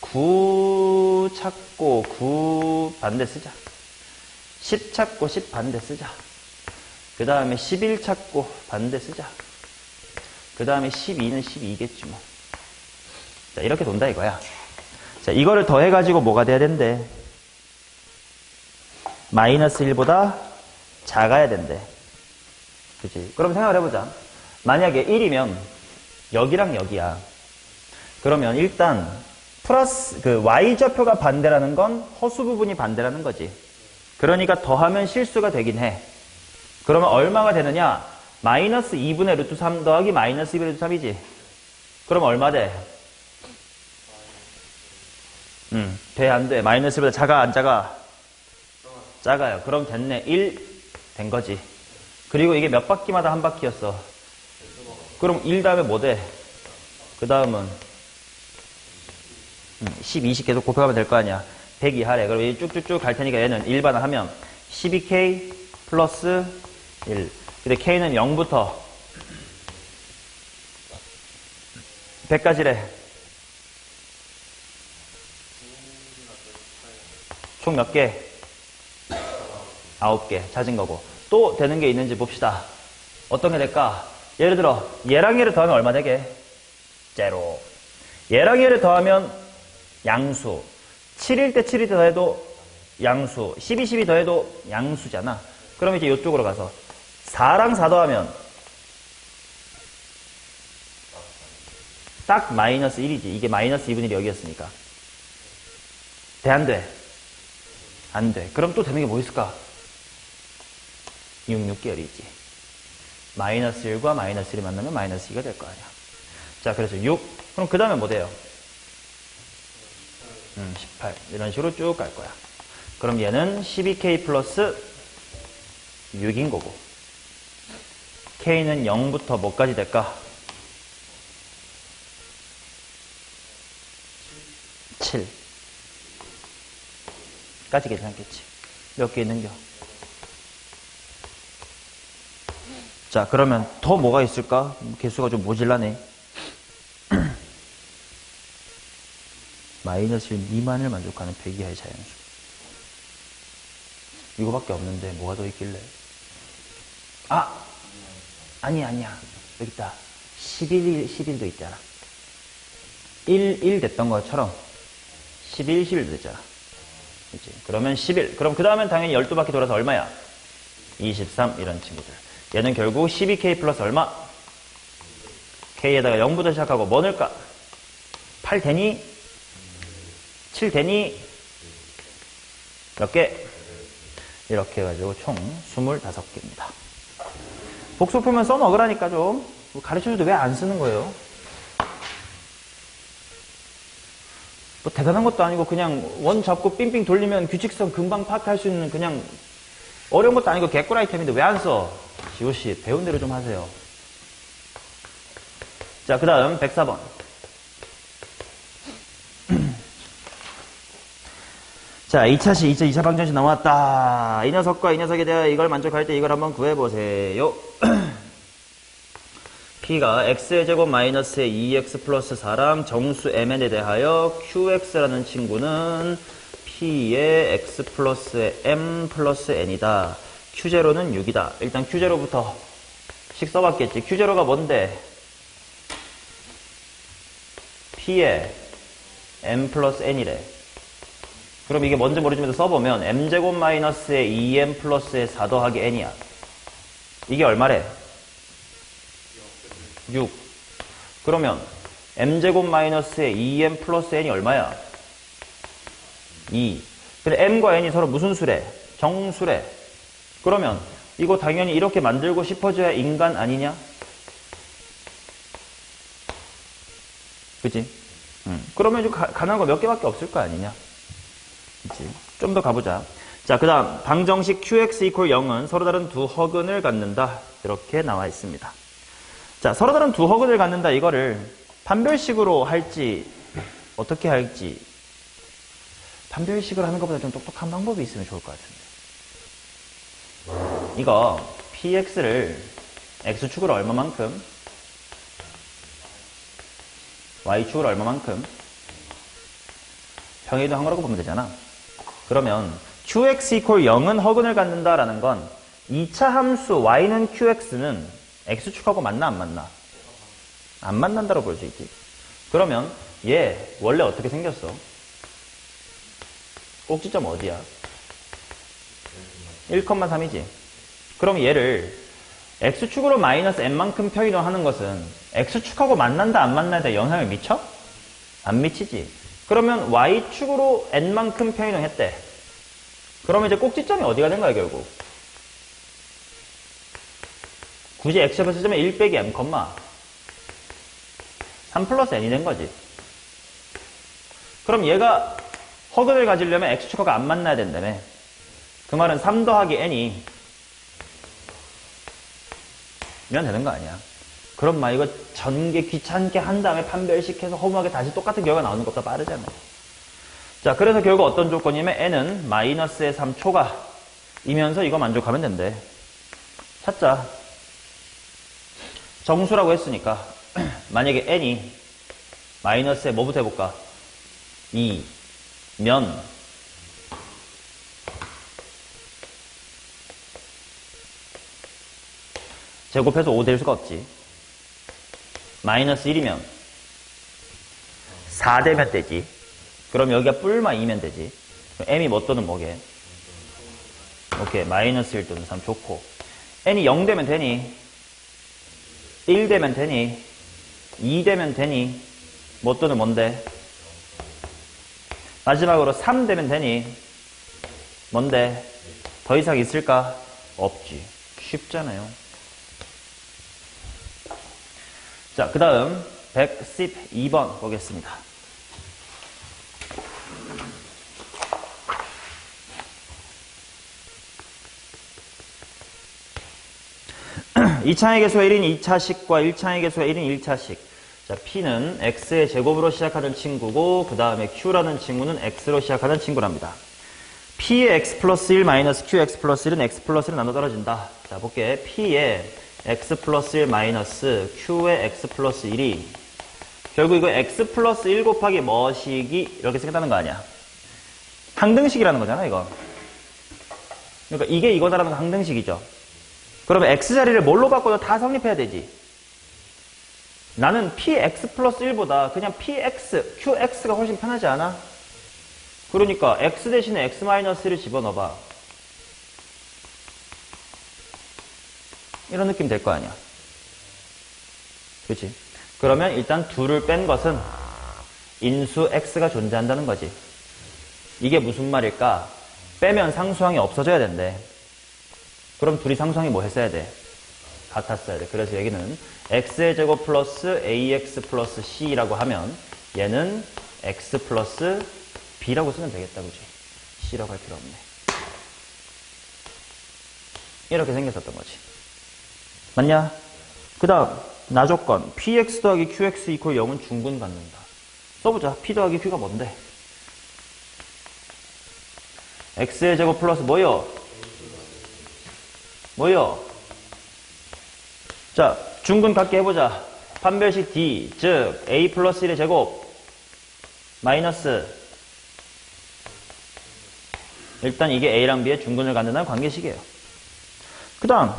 9 찾고 9 반대 쓰자. 10 찾고 10 반대 쓰자. 그 다음에 11 찾고 반대 쓰자. 그 다음에 12는 12겠지 뭐. 자, 이렇게 돈다 이거야. 자, 이거를 더해가지고 뭐가 돼야 된대? 마이너스 1보다 작아야 된대. 그치? 그럼 생각을 해보자. 만약에 1이면 여기랑 여기야. 그러면 일단 플러스 그 y좌표가 반대라는 건 허수 부분이 반대라는 거지. 그러니까 더하면 실수가 되긴 해. 그러면 얼마가 되느냐? 마이너스 2분의 루트 3 더하기 마이너스 2분의 루트 3이지. 그럼 얼마 돼? 돼, 안 돼? 마이너스 1보다 작아, 안 작아? 작아요. 그럼 됐네. 1 된 거지. 그리고 이게 몇 바퀴마다 한 바퀴였어. 그럼 1 다음에 뭐 돼? 그 다음은 10, 20 계속 곱해가면 될 거 아니야. 100 이하래. 그럼 이 쭉쭉쭉 갈 테니까 얘는 1반을 하면 12K 플러스 1. 근데 K는 0부터 100까지래. 총 몇 개? 9개. 찾은 거고. 또 되는 게 있는지 봅시다. 어떤 게 될까? 예를 들어 얘랑 얘를 더하면 얼마 되게? 제로. 얘랑 얘를 더하면 양수. 7일 때 7일 때 더해도 양수. 12, 12 더해도 양수잖아. 그럼 이제 이쪽으로 가서 4랑 4 더하면 딱 마이너스 1이지. 이게 마이너스 2분의 1이 여기였으니까. 돼, 안 돼? 안 돼. 그럼 또 되는 게 뭐 있을까? 6계열이지. 마이너스 1과 마이너스 1이 만나면 마이너스 2가 될 거 아니야. 자, 그래서 6. 그럼 그 다음에 뭐 돼요? 18. 이런 식으로 쭉 갈 거야. 그럼 얘는 12K 플러스 6인 거고. K는 0부터 뭐까지 될까? 7. 까지 괜찮겠지. 몇 개 있는겨? 자, 그러면 더 뭐가 있을까? 개수가 좀 모질라네. 마이너스 1 미만을 만족하는 100 이하의 자연수. 이거밖에 없는데 뭐가 더 있길래? 아니야. 여기 있다. 11도 있잖아. 1 됐던 것처럼 11도 됐잖아. 그치? 그러면 11. 그럼 그 다음엔 당연히 12바퀴 돌아서 얼마야? 23 이런 친구들. 얘는 결국 12K 플러스 얼마? K에다가 0부터 시작하고 뭐 넣을까? 8 되니? 7 되니? 몇 개? 이렇게 해가지고 총 25개입니다. 복수 풀면 써먹으라니까 좀. 가르쳐줘도 왜 안 쓰는 거예요? 뭐 대단한 것도 아니고 그냥 원 잡고 삥삥 돌리면 규칙성 금방 파악할 수 있는 그냥 어려운 것도 아니고 개꿀 아이템인데 왜 안 써? 지호씨 배운 대로 좀 하세요. 자, 그 다음 104번. 자, 2차 방정식 나왔다. 이 녀석과 이 녀석에 대하여 이걸 만족할 때 이걸 한번 구해보세요. P가 x의 제곱 마이너스의 2x 플러스 4람 정수 mn에 대하여 qx라는 친구는 P의 x 플러스 m 플러스 n이다. q0는 6이다. 일단 q0부터 식 써봤겠지. q0가 뭔데? P의 m 플러스 n이래. 그럼 이게 뭔지 모르지만 써보면 m제곱 마이너스의 2m 플러스의 4 더하기 n이야. 이게 얼마래? 6. 그러면 m제곱 마이너스의 2m 플러스 n이 얼마야? 2. 근데 m과 n이 서로 무슨 수래? 정수래. 그러면 이거 당연히 이렇게 만들고 싶어져야 인간 아니냐? 그치? 그러면 좀 가능한 거 몇 개밖에 없을 거 아니냐? 그치? 좀 더 가보자. 자, 그 다음 방정식 qx equal 0은 서로 다른 두 허근을 갖는다. 이렇게 나와 있습니다. 자, 서로 다른 두 허근을 갖는다. 이거를 판별식으로 할지 어떻게 할지 판별식으로 하는 것보다 좀 똑똑한 방법이 있으면 좋을 것 같은데. 이거 px를 x축으로 얼마만큼 y축으로 얼마만큼 평행이동 한 거라고 보면 되잖아. 그러면 qx equal 0은 허근을 갖는다라는 건 2차 함수 y는 qx는 x축하고 맞나 안 맞나? 안 만난다고 볼 수 있지. 그러면 얘 원래 어떻게 생겼어? 꼭지점 어디야? 1,3이지. 그럼 얘를 x축으로 마이너스 n만큼 평이동하는 것은 x축하고 만난다 안 만나는데 영향을 미쳐? 안 미치지. 그러면 y축으로 n만큼 평이동했대. 그러면 이제 꼭지점이 어디가 된 거야 결국? 굳이 x좌표 쓰자면 1 빼기 m, 3 플러스 n이 된 거지. 그럼 얘가 허근을 가지려면 x축하고 안 만나야 된다며. 그 말은 3 더하기 n이 면 되는 거 아니야. 그럼 막 이거 전개 귀찮게 한 다음에 판별식해서 허무하게 다시 똑같은 결과가 나오는 것보다 빠르잖아요. 자, 그래서 결국 어떤 조건이냐면 n은 마이너스의 3초가 이면서 이거 만족하면 된대. 찾자. 정수라고 했으니까 만약에 n이 마이너스에 뭐부터 해볼까? 2 면 제곱해서 5 될 수가 없지. 마이너스 1이면 4 되면 되지. 그럼 여기가 뿔마 2면 되지. 그럼 m이 뭐 또는 뭐게? 오케이. 마이너스 1 또는 3 좋고. n이 0 되면 되니? 1 되면 되니? 2 되면 되니? 뭐 또는 뭔데? 마지막으로 3 되면 되니? 뭔데? 더 이상 있을까? 없지. 쉽잖아요. 자, 그 다음 112번 보겠습니다. (2차의) 개수가 1인 2차식과 1차의 개수가 1인 1차식. 자, P는 X의 제곱으로 시작하는 친구고 그 다음에 Q라는 친구는 X로 시작하는 친구랍니다. P의 X 플러스 1 마이너스 QX 플러스 1은 X 플러스 1을 나눠 떨어진다. 자, 볼게. P의 X 플러스 1 마이너스 Q의 X 플러스 1이 결국 이거 X 플러스 1 곱하기 뭐식이 이렇게 생겼다는 거 아니야. 항등식이라는 거잖아 이거. 그러니까 이게 이거다라는 건 항등식이죠. 그러면 X자리를 뭘로 바꿔도 다 성립해야 되지. 나는 PX 플러스 1보다 그냥 PX, QX가 훨씬 편하지 않아? 그러니까 X 대신에 X 마이너스 1을 집어넣어봐. 이런 느낌 될 거 아니야. 그치? 그러면 일단 2를 뺀 것은 인수 x가 존재한다는 거지. 이게 무슨 말일까? 빼면 상수항이 없어져야 된대. 그럼 둘이 상수항이 뭐 했어야 돼? 같았어야 돼. 그래서 여기는 x의 제곱 플러스 ax 플러스 c라고 하면 얘는 x 플러스 b라고 쓰면 되겠다. 그지? c라고 할 필요 없네. 이렇게 생겼었던 거지. 맞냐? 그 다음 나조건 px 더하기 qx 이퀄 0은 중근 갖는다. 써보자. p 더하기 q가 뭔데? x의 제곱 플러스 뭐요? 뭐요? 자, 중근 갖게 해보자. 판별식 d, 즉 a 플러스 1의 제곱 마이너스, 일단 이게 a랑 b의 중근을 갖는다는 관계식이에요. 그 다음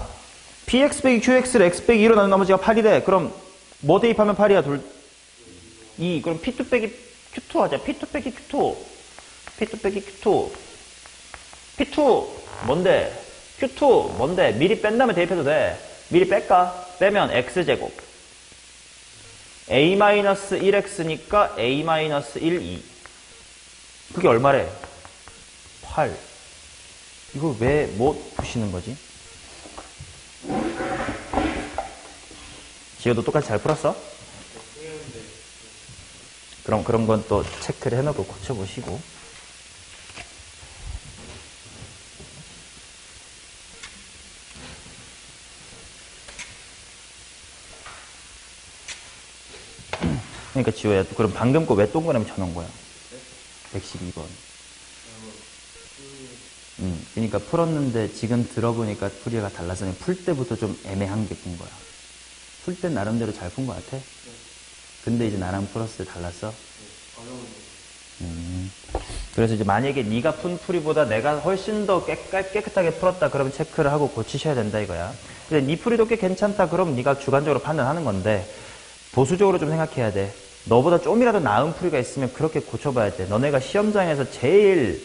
px 빼기 qx를 x 빼기 2로 나눈 나머지가 8이래. 그럼 뭐 대입하면 8이야? 2. 그럼 p2 빼기 q2 하자. p2 빼기 q2 p2 빼기 q2 p2 뭔데? q2 뭔데? 미리 뺀 다음에 대입해도 돼. 미리 뺄까? 빼면 x제곱 a-1x니까 a-1 2. 그게 얼마래? 8. 이거 왜 못 푸시는 거지? 지효도 똑같이 잘 풀었어? 그럼 그런 건 또 체크를 해놓고 고쳐보시고. 그러니까 지효야, 그럼 방금 거 왜 동그라미 쳐놓은 거야? 112번. 그러니까 풀었는데 지금 들어보니까 풀이가 달라서 풀 때부터 좀 애매한 게 푼 거야. 풀 땐 나름대로 잘 푼 거 같아? 근데 이제 나랑 풀었을 때 달랐어? 그래서 이제 만약에 네가 푼 풀이보다 내가 훨씬 더 깨끗하게 풀었다 그러면 체크를 하고 고치셔야 된다 이거야. 근데 네 풀이도 꽤 괜찮다 그럼 네가 주관적으로 판단하는 건데 보수적으로 좀 생각해야 돼. 너보다 좀이라도 나은 풀이가 있으면 그렇게 고쳐봐야 돼. 너네가 시험장에서 제일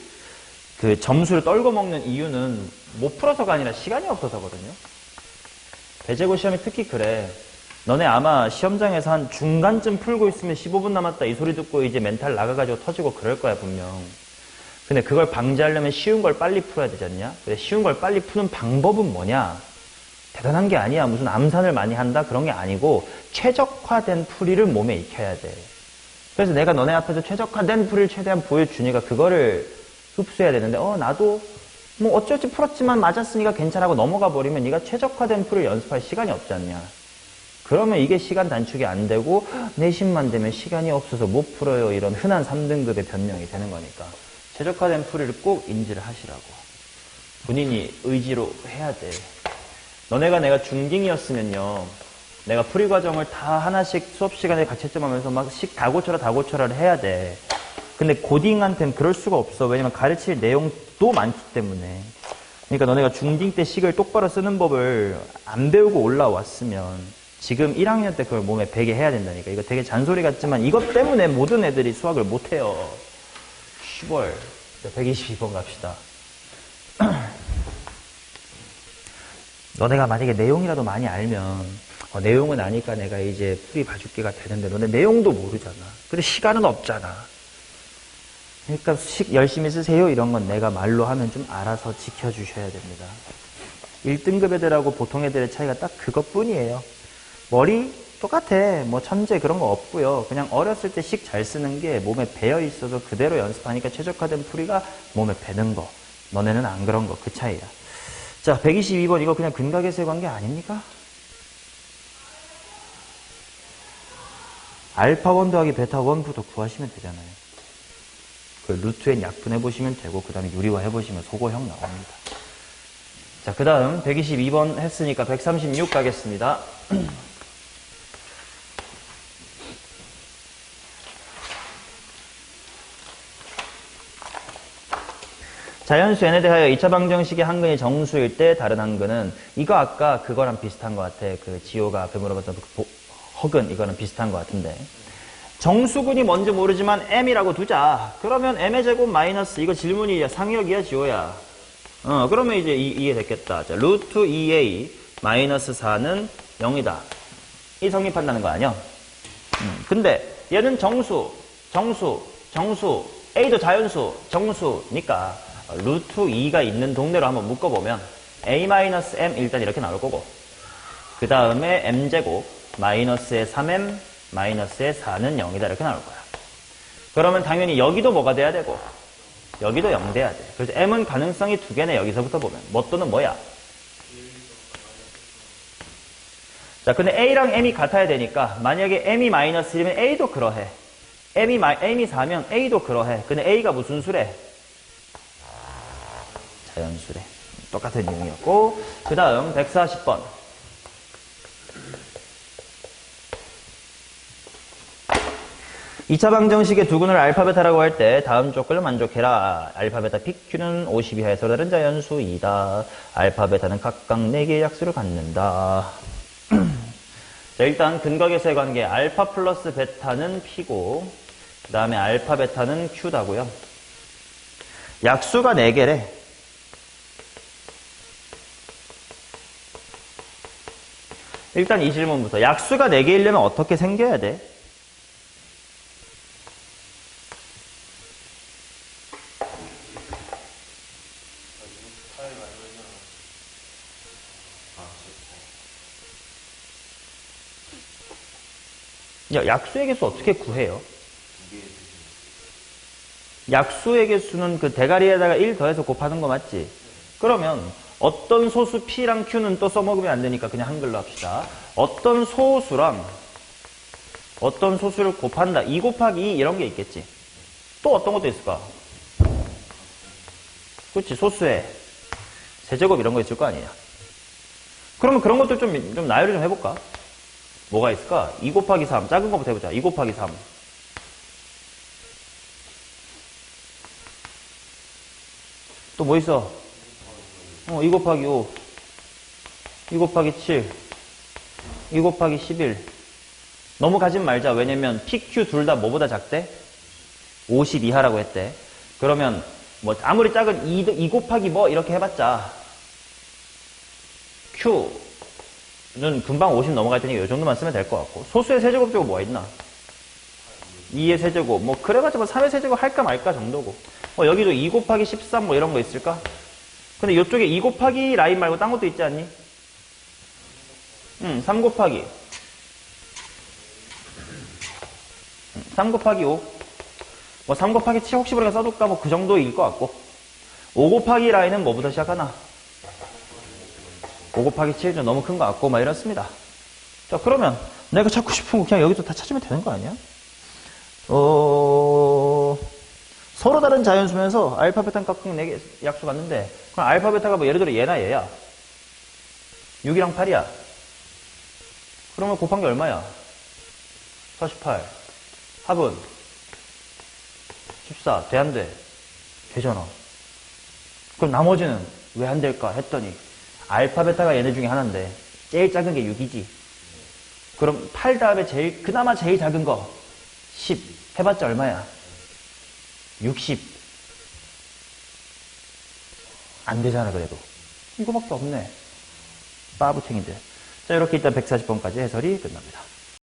그 점수를 떨궈 먹는 이유는 못 풀어서가 아니라 시간이 없어서거든요. 배제고 시험이 특히 그래. 너네 아마 시험장에서 한 중간쯤 풀고 있으면 15분 남았다 이 소리 듣고 이제 멘탈 나가가지고 터지고 그럴 거야 분명. 근데 그걸 방지하려면 쉬운 걸 빨리 풀어야 되지 않냐? 근데 쉬운 걸 빨리 푸는 방법은 뭐냐? 대단한 게 아니야. 무슨 암산을 많이 한다 그런 게 아니고 최적화된 풀이를 몸에 익혀야 돼. 그래서 내가 너네 앞에서 최적화된 풀이를 최대한 보여주니까 그거를 흡수해야 되는데 나도 뭐 어찌어찌 풀었지만 맞았으니까 괜찮아고 넘어가 버리면 네가 최적화된 풀을 연습할 시간이 없지 않냐. 그러면 이게 시간 단축이 안 되고 내신만 되면 시간이 없어서 못 풀어요. 이런 흔한 3등급의 변명이 되는 거니까 최적화된 풀이를 꼭 인지를 하시라고. 본인이 의지로 해야 돼. 너네가 내가 중딩이었으면요. 내가 풀이 과정을 다 하나씩 수업 시간에 같이 하면서 막 다 고쳐라를 해야 돼. 근데 고딩한테는 그럴 수가 없어. 왜냐면 가르칠 내용도 많기 때문에. 그러니까 너네가 중딩 때 식을 똑바로 쓰는 법을 안 배우고 올라왔으면 지금 1학년 때 그걸 몸에 배게 해야 된다니까. 이거 되게 잔소리 같지만 이것 때문에 모든 애들이 수학을 못해요. 10월 122번 갑시다. 너네가 만약에 내용이라도 많이 알면 내용은 아니까 내가 이제 풀이 봐줄게가 되는데 너네 내용도 모르잖아. 근데 시간은 없잖아. 그러니까 열심히 쓰세요 이런 건 내가 말로 하면 좀 알아서 지켜주셔야 됩니다. 1등급 애들하고 보통 애들의 차이가 딱 그것뿐이에요. 머리 똑같아. 뭐 천재 그런 거 없고요. 그냥 어렸을 때 식 잘 쓰는 게 몸에 배어 있어서 그대로 연습하니까 최적화된 풀이가 몸에 배는 거. 너네는 안 그런 거. 그 차이야. 자, 122번 이거 그냥 근각에서의 관계 아닙니까? 알파 1 더하기 베타 1부터 구하시면 되잖아요. 그 루트엔 약분해 보시면 되고 그 다음에 유리화 해보시면 소고형 나옵니다. 자, 그 다음 122번 했으니까 136 가겠습니다. 자연수 n에 대하여 2차 방정식의 한근이 정수일 때 다른 한근은 이거 아까 그거랑 비슷한 것 같아. 그 지호가 앞에 물어봤던 허근 이거는 비슷한 것 같은데 정수근이 뭔지 모르지만 m이라고 두자. 그러면 m의 제곱 마이너스 이거 질문이야. 상역이야 지호야. 그러면 이제 이해됐겠다. 자, 루트 2a 마이너스 4는 0이다. 이 성립한다는 거 아니야? 근데 얘는 정수, A도 자연수, 정수니까 루트 2가 있는 동네로 한번 묶어보면 A-M 일단 이렇게 나올 거고 그 다음에 M제곱 마이너스의 3M 마이너스의 4는 0이다 이렇게 나올 거야. 그러면 당연히 여기도 뭐가 돼야 되고 여기도 0 돼야 돼. 그래서 M은 가능성이 두 개네. 여기서부터 보면 뭐 또는 뭐야? 자, 근데 A랑 M이 같아야 되니까 만약에 M이 마이너스 1이면 A도 그러해. M이 4면 A도 그러해. 근데 A가 무슨 수래? 자연수래. 똑같은 이용이었고 그 다음 140번 2차 방정식의 두근을 알파베타라고 할 때 다음 조건을 만족해라. 알파베타 PQ는 50 이하에서 다른 자연수이다. 알파베타는 각각 4개의 약수를 갖는다. 자, 일단 근각에서의 관계 알파 플러스 베타는 P고 그 다음에 알파 베타는 Q다고요. 약수가 4개래. 일단 이 질문부터 약수가 4개이려면 어떻게 생겨야 돼? 야, 약수의 개수 어떻게 구해요? 약수의 개수는 그 대가리에다가 1 더해서 곱하는 거 맞지? 그러면 어떤 소수 P랑 Q는 또 써먹으면 안 되니까 그냥 한글로 합시다. 어떤 소수랑 어떤 소수를 곱한다. 2 곱하기 2 이런 게 있겠지. 또 어떤 것도 있을까? 그렇지. 소수의 세제곱 이런 거 있을 거 아니냐. 그러면 그런 것들 좀 나열을 좀 해볼까? 뭐가 있을까? 2 곱하기 3. 작은 거부터 해보자. 2 곱하기 3. 또 뭐 있어? 2 곱하기 5. 2 곱하기 7. 2 곱하기 11. 너무 가진 말자. 왜냐면 PQ 둘 다 뭐보다 작대? 50 이하라고 했대. 그러면 뭐 아무리 작은 2 곱하기 뭐 이렇게 해봤자 Q는 금방 50 넘어갈 테니까 이 정도만 쓰면 될 것 같고 소수의 세제곱 제곱 뭐가 있나? 2의 세제곱 뭐 그래봤자 뭐 3의 세제곱 할까 말까 정도고 여기도 2 곱하기 13 뭐 이런 거 있을까? 근데 이쪽에 2 곱하기 라인 말고 딴 것도 있지 않니? 3 곱하기 3 곱하기 5 뭐 3 곱하기 7 혹시 우리가 써둘까 뭐 그 정도일 것 같고 5 곱하기 라인은 뭐부터 시작하나? 5 곱하기 7 좀 너무 큰 것 같고 막 이렇습니다. 자, 그러면 내가 찾고 싶은 거 그냥 여기서 다 찾으면 되는 거 아니야? 서로 다른 자연수면서 알파 베타는 각각 4개 약수 같는데 그럼 알파 베타가 뭐 예를 들어 얘나 얘야. 6이랑 8이야. 그러면 곱한 게 얼마야? 48. 합은 14. 돼 안 돼? 되잖아. 그럼 나머지는 왜 안 될까 했더니 알파 베타가 얘네 중에 하나인데 제일 작은 게 6이지. 그럼 8 다음에 그나마 제일 작은 거 10 해봤자 얼마야? 60. 안 되잖아 그래도. 이거밖에 없네. 빠부탱이들. 자, 이렇게 일단 140번까지 해설이 끝납니다.